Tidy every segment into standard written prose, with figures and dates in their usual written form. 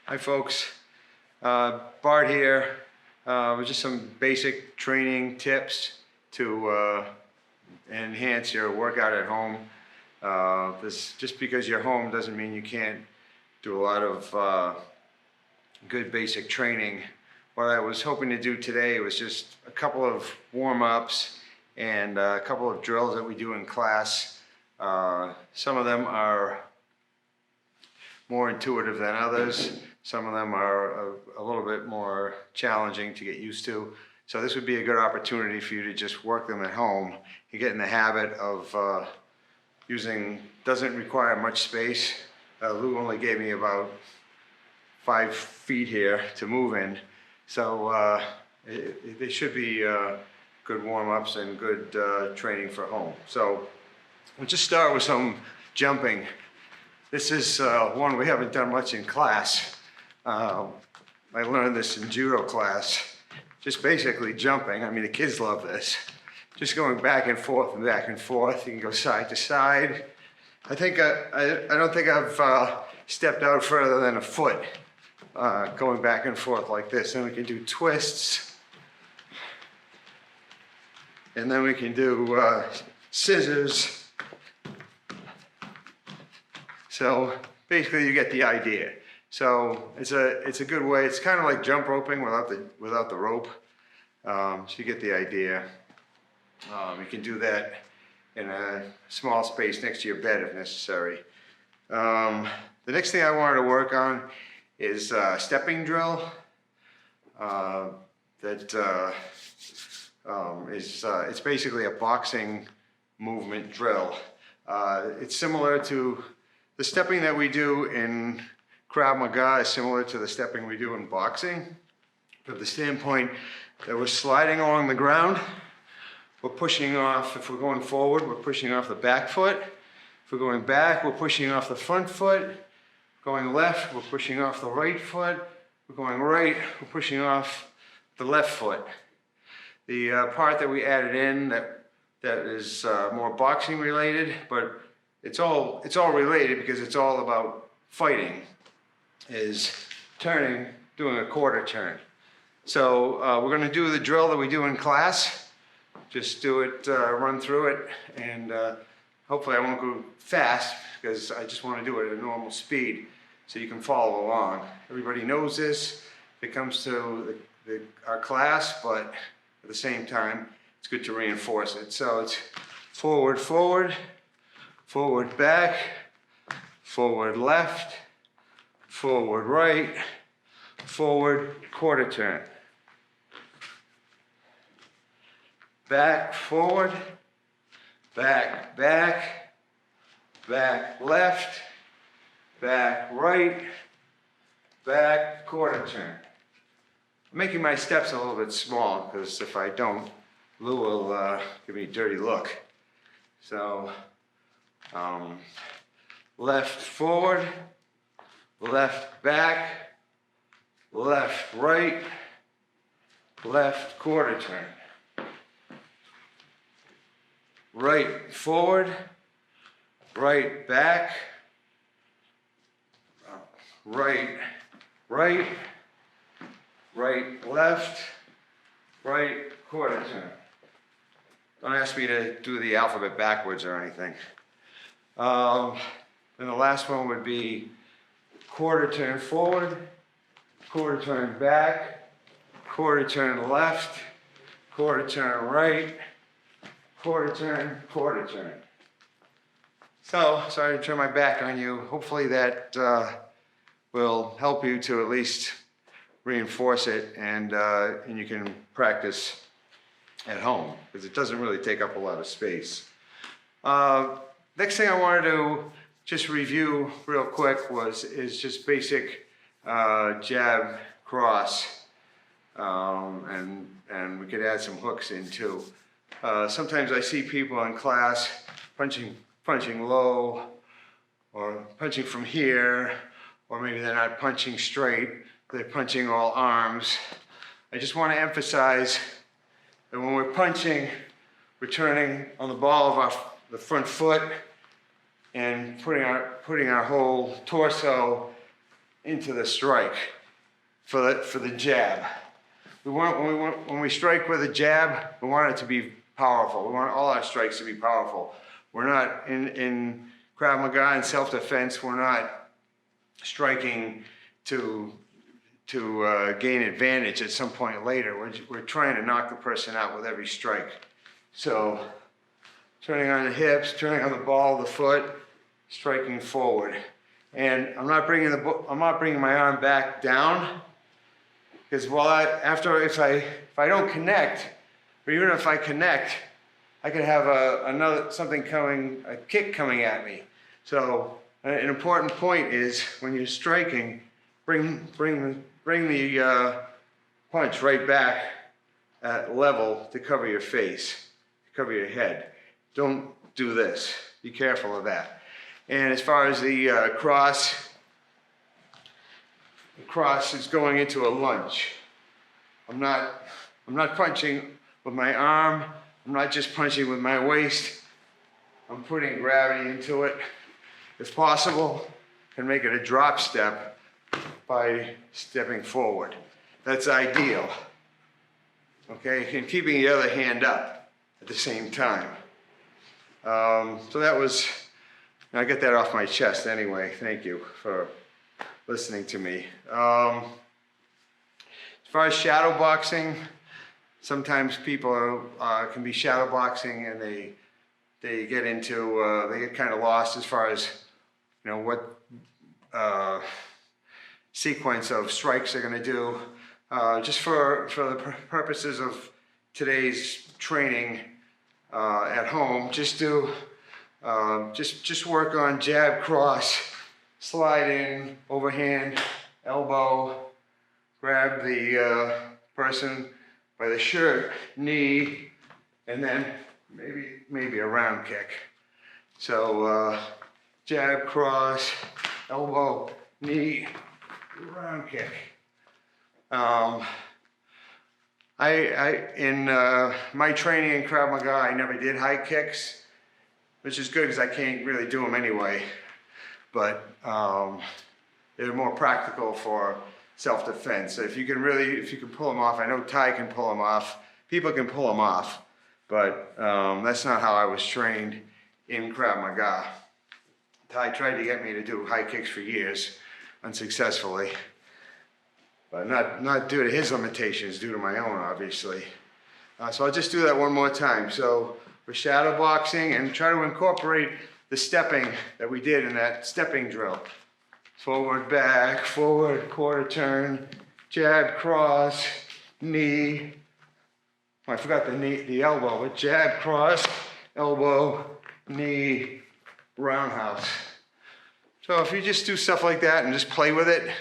Hi folks, Bart here. Just some basic training tips to enhance your workout at home. Just because you're home doesn't mean you can't do a lot of good basic training. What I was hoping to do today was just a couple of warm-ups and a couple of drills that we do in class. Some of them are more intuitive than others. Some of them are a little bit more challenging to get used to. So this would be a good opportunity for you to just work them at home. You get in the habit of doesn't require much space. Lou only gave me about 5 feet here to move in. So they should be good warm-ups and good training for home. So we'll just start with some jumping. This is one we haven't done much in class. I learned this in judo class. Just basically jumping. I mean, the kids love this. Just going back and forth and back and forth. You can go side to side. I don't think I've stepped out further than a foot going back and forth like this. And we can do twists. And then we can do scissors. So basically you get the idea. So it's a good way. It's kind of like jump roping without the rope. So you get the idea. You can do that in a small space next to your bed if necessary. The next thing I wanted to work on is stepping drill. It's basically a boxing movement drill. It's similar to the stepping that we do in Krav Maga is similar to the stepping we do in boxing. From the standpoint that we're sliding along the ground, we're pushing off, if we're going forward, we're pushing off the back foot. If we're going back, we're pushing off the front foot. Going left, we're pushing off the right foot. We're going right, we're pushing off the left foot. The part that we added in that is more boxing related, but it's all related because it's all about fighting, is turning, doing a quarter turn. So we're going to do the drill that we do in class. Just do it, run through it, and hopefully I won't go fast because I just want to do it at a normal speed so you can follow along. Everybody knows this if it comes to our class, but at the same time it's good to reinforce it. So it's forward, forward, forward, back, forward, left, forward, right, forward, quarter turn. Back, forward, back, back, back, left, back, right, back, quarter turn. I'm making my steps a little bit small because if I don't, Lou will give me a dirty look. So, left, forward, left, back, left, right, left, quarter turn. Right, forward, right, back, right, right, right, left, right, quarter turn. Don't ask me to do the alphabet backwards or anything. Then the last one would be quarter turn forward, quarter turn back, quarter turn left, quarter turn right, quarter turn, quarter turn. So, sorry to turn my back on you. Hopefully that will help you to at least reinforce it and you can practice at home because it doesn't really take up a lot of space. Next thing I wanted to just review real quick is just basic jab cross, and we could add some hooks in too. Sometimes I see people in class punching low or punching from here, or maybe they're not punching straight, they're punching all arms. I just want to emphasize that when we're punching, we're turning on the ball of the front foot and putting our whole torso into the strike for the jab. When we strike with a jab, we want it to be powerful. We want all our strikes to be powerful. We're not in Krav Maga and self-defense. We're not striking to gain advantage at some point later. We're trying to knock the person out with every strike. So turning on the hips, turning on the ball of the foot, striking forward. And I'm not bringing my arm back down, because if I don't connect, or even if I connect, I could have a kick coming at me. So an important point is when you're striking, bring the punch right back at level to cover your face, to cover your head. Don't do this. Be careful of that. And as far as the cross is going into a lunge. I'm not punching with my arm. I'm not just punching with my waist. I'm putting gravity into it. If possible, I can make it a drop step by stepping forward. That's ideal. Okay, and keeping the other hand up at the same time. So that was, I get that off my chest anyway. Thank you for listening to me. As far as shadowboxing, sometimes people can be shadowboxing and they get kind of lost as far as what sequence of strikes they're going to do. Just for the purposes of today's training at home, just work on jab, cross, slide in, overhand, elbow, grab the person by the shirt, knee, and then maybe a round kick. So jab, cross, elbow, knee, round kick. In my training in Krav Maga, I never did high kicks, which is good because I can't really do them anyway. But they're more practical for self-defense. So if you can pull them off, I know Ty can pull them off. People can pull them off, but that's not how I was trained in Krav Maga. Ty tried to get me to do high kicks for years, unsuccessfully. But not due to his limitations, due to my own, obviously. So I'll just do that one more time. So we're shadowboxing and try to incorporate the stepping that we did in that stepping drill. Forward, back, forward, quarter turn, jab, cross, knee. Oh, I forgot the elbow, but jab, cross, elbow, knee, roundhouse. So if you just do stuff like that and just play with it,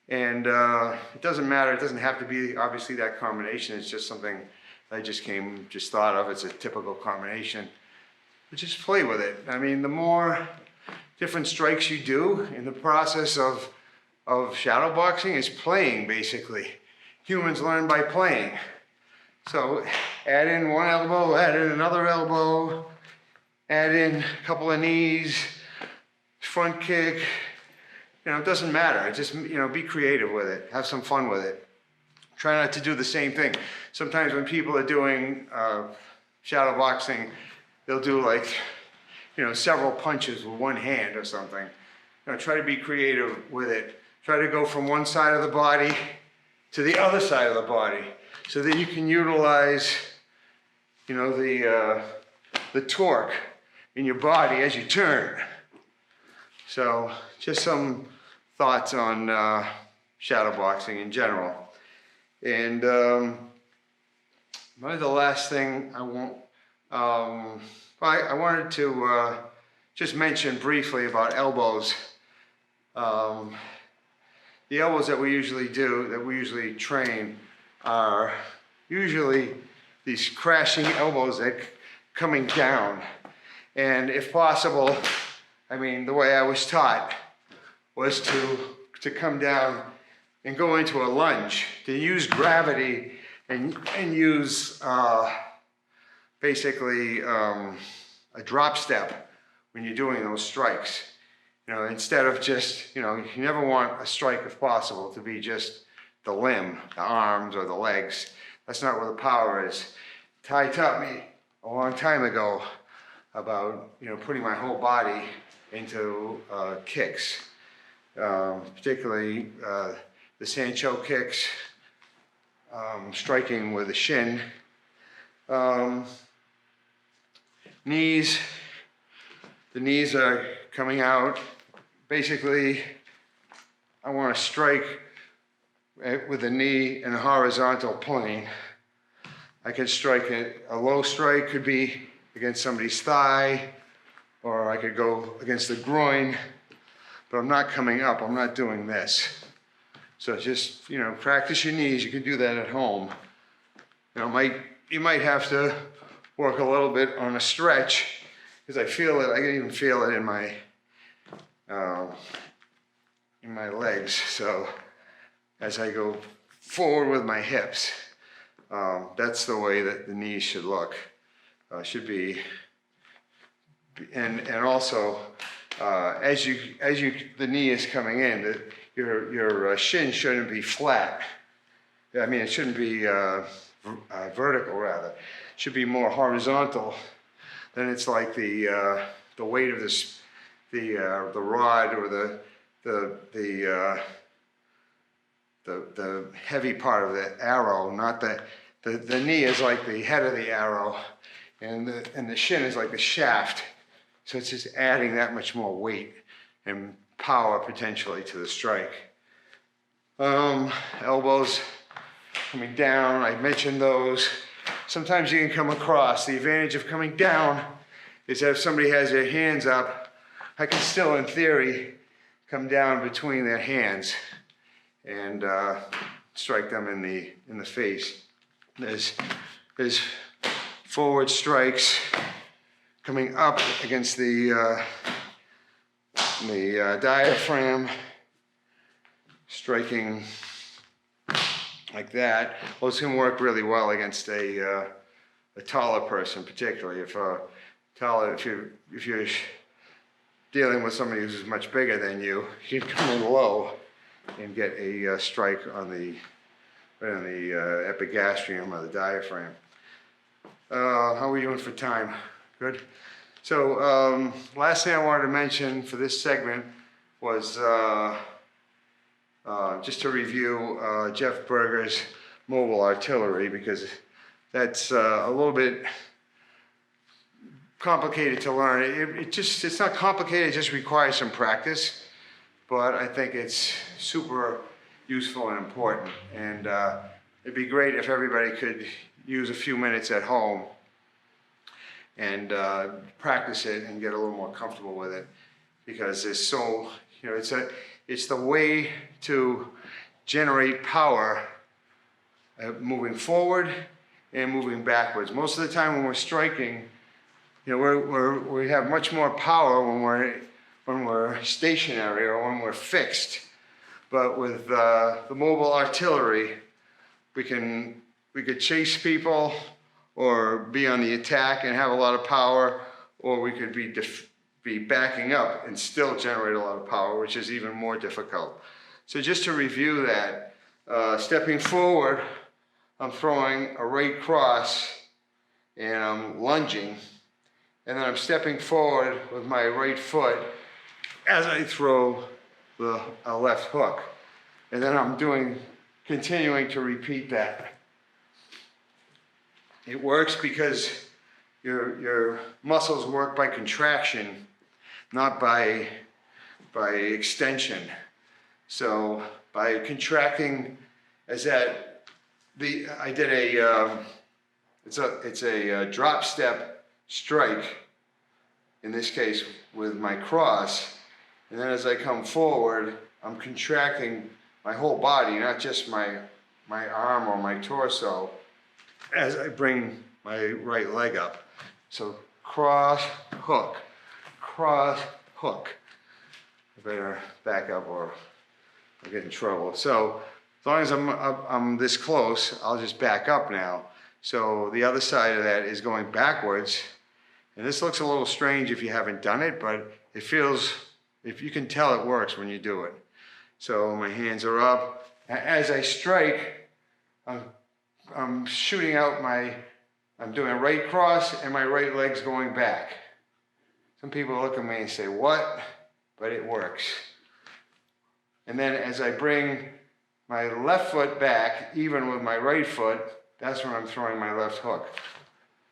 and it doesn't matter, it doesn't have to be obviously that combination, it's just something I just thought of, it's a typical combination. But just play with it. I mean, the more different strikes you do in the process of shadowboxing is playing, basically. Humans learn by playing. So add in one elbow, add in another elbow, add in a couple of knees, front kick. It doesn't matter. Just, be creative with it. Have some fun with it. Try not to do the same thing. Sometimes when people are doing shadowboxing, they'll do several punches with one hand or something. Try to be creative with it. Try to go from one side of the body to the other side of the body so that you can utilize, the torque in your body as you turn. So just some thoughts on shadowboxing in general. And maybe the last thing I wanted to just mention briefly about elbows. The elbows that we usually train are usually these crashing elbows that coming down. And if possible, the way I was taught was to come down and go into a lunge, to use gravity and use basically a drop step when you're doing those strikes. instead of just, you never want a strike if possible to be just the limb, the arms or the legs. That's not where the power is. Ty taught me a long time ago about, putting my whole body into kicks, particularly the Sancho kicks, striking with the shin, knees. The knees are coming out. Basically, I want to strike with the knee in a horizontal plane. I can strike it. A low strike could be against somebody's thigh, or I could go against the groin, but I'm not coming up. I'm not doing this. So just, practice your knees. You can do that at home. You might have to work a little bit on a stretch, because I feel it. I can even feel it in my legs. So as I go forward with my hips, that's the way that the knees should look. Should be, and also as the knee is coming in, your shin shouldn't be flat. I mean, it shouldn't be vertical, rather. It should be more horizontal. Then it's like the weight of the rod or the heavy part of the arrow, not the knee is like the head of the arrow, and the shin is like the shaft. So it's just adding that much more weight and power potentially to the strike. Elbows coming down, I mentioned those. Sometimes you can come across. The advantage of coming down is that if somebody has their hands up, I can still, in theory, come down between their hands and strike them in the face. There's forward strikes coming up against the diaphragm, striking like that. Those can work really well against a taller person, particularly if you're dealing with somebody who's much bigger than you. You can come in low and get a strike on the epigastrium or the diaphragm. How are we doing for time? Good. So last thing I wanted to mention for this segment was just to review Jeff Berger's mobile artillery, because that's a little bit complicated to learn. It's not complicated, it just requires some practice, but I think it's super useful and important. And it'd be great if everybody could use a few minutes at home and practice it and get a little more comfortable with it, because it's so, it's the way to generate power moving forward and moving backwards. Most of the time when we're striking, we have much more power when we're stationary or when we're fixed. But with the mobile artillery, we could chase people or be on the attack and have a lot of power, or we could be backing up and still generate a lot of power, which is even more difficult. So just to review that, stepping forward, I'm throwing a right cross and I'm lunging, and then I'm stepping forward with my right foot as I throw a left hook. And then I'm continuing to repeat that. It works because your muscles work by contraction, not by extension. So by contracting, it's a drop step strike, in this case with my cross, and then as I come forward, I'm contracting my whole body, not just my arm or my torso, as I bring my right leg up. So cross, hook, cross, hook. I better back up or I'll get in trouble. So as long as I'm this close, I'll just back up now. So the other side of that is going backwards. And this looks a little strange if you haven't done it, but it feels if you can tell it works when you do it. So my hands are up. As I strike, I'm shooting out I'm doing a right cross and my right leg's going back. Some people look at me and say, what? But it works. And then as I bring my left foot back, even with my right foot, that's when I'm throwing my left hook.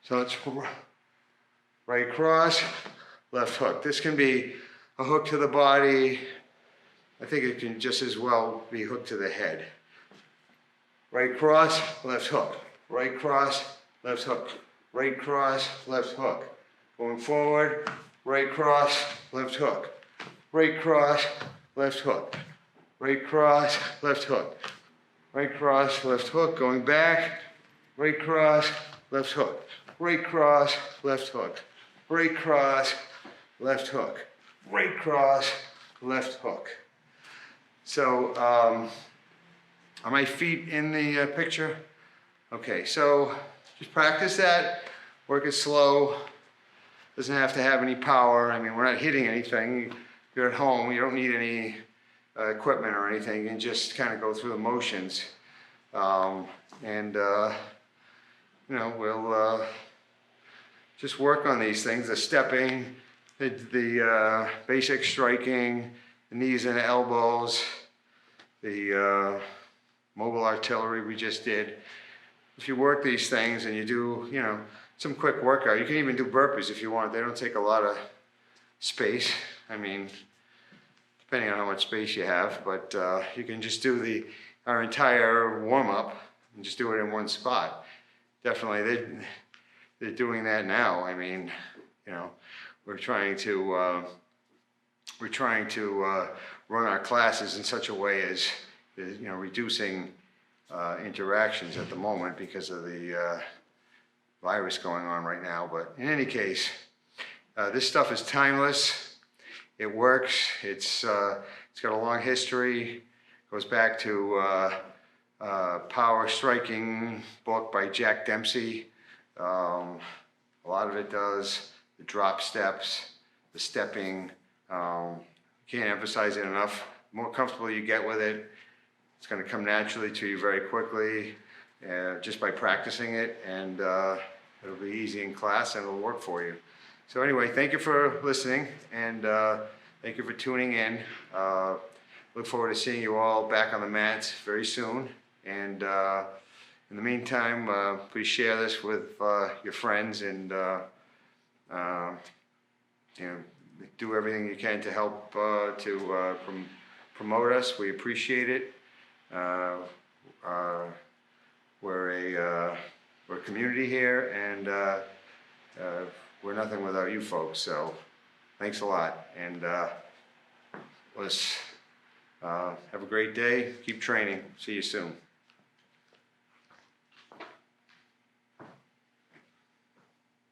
So it's right cross, left hook. This can be a hook to the body. I think it can just as well be hooked to the head. Right cross, left hook. Right cross, left hook. Right cross, left hook. Going forward, right cross, left hook. Right cross, left hook. Right cross, left hook. Right cross, left hook. Going back, right cross, left hook. Right cross, left hook. Right cross, left hook. Right cross, left hook. So, are my feet in the picture? Okay, so just practice that. Work it slow. Doesn't have to have any power. I mean, we're not hitting anything. You're at home. You don't need any equipment or anything. You can just kind of go through the motions. You know, we'll just work on these things, the stepping, the basic striking, the knees and elbows, the mobile artillery we just did. If you work these things and you do, you know, some quick workout, you can even do burpees if you want. They don't take a lot of space. I mean, depending on how much space you have, but you can just do our entire warm-up and just do it in one spot. Definitely, they're doing that now. I mean, you know, we're trying to run our classes in such a way as you know, reducing interactions at the moment because of the virus going on right now. But in any case, this stuff is timeless. It works. It's got a long history. Goes back to Power Striking book by Jack Dempsey. A lot of it does. The drop steps, the stepping. Can't emphasize it enough. The more comfortable you get with it, it's going to come naturally to you very quickly, just by practicing it, and it'll be easy in class and it'll work for you. So anyway, thank you for listening, and thank you for tuning in. Look forward to seeing you all back on the mats very soon. And in the meantime, please share this with your friends, and you know, do everything you can to help promote us. We appreciate it. We're a community here, and we're nothing without you folks. So thanks a lot, and let's have a great day. Keep training. See you soon.